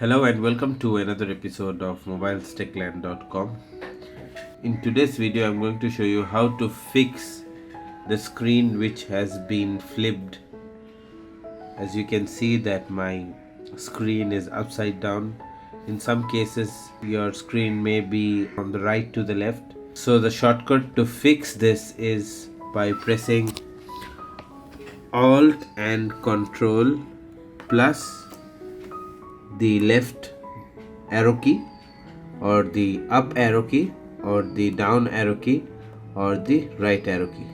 Hello and welcome to another episode of mobilestechland.com. In today's video, I'm going to show you how to fix the screen which has been flipped. As you can see that my screen is upside down. In some cases, your screen may be from the right to the left. So the shortcut to fix this is by pressing Alt and Control plus the left arrow key or the up arrow key or the down arrow key or the right arrow key.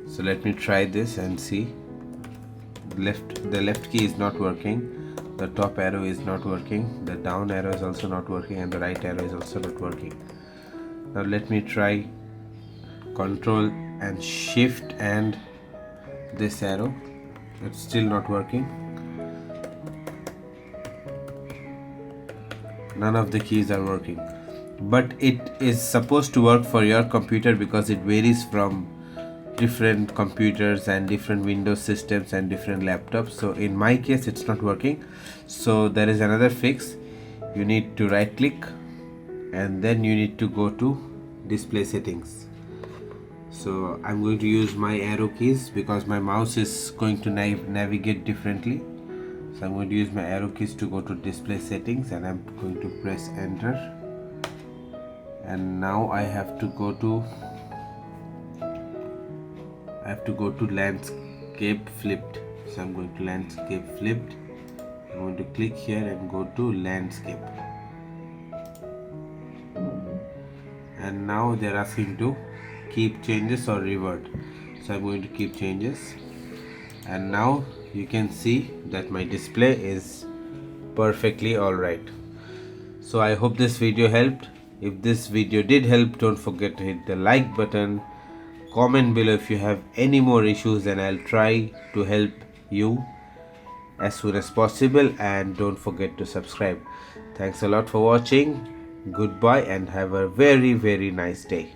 So let me try this and see. The left key is not working, the top arrow is not working, the down arrow is also not working, and the right arrow is also not working. Now let me try Control and Shift and this arrow. It's still not working. None of the keys are working, but it is supposed to work for your computer because it varies from different computers and different Windows systems and different laptops. So in my case it's not working. So there is another fix. You need to right click and then you need to go to display settings. So I'm going to use my arrow keys because my mouse is going to navigate differently. So I'm going to use my arrow keys to go to display settings and I'm going to press enter. And now I have to go to landscape flipped. So I'm going to landscape flipped. I'm going to click here and go to landscape. And now they're asking to keep changes or revert. So I'm going to keep changes. And now you can see that my display is perfectly alright. So I hope this video helped. If this video did help, don't forget to hit the like button. Comment below if you have any more issues and I'll try to help you as soon as possible, and don't forget to subscribe. Thanks a lot for watching. Goodbye and have a very nice day.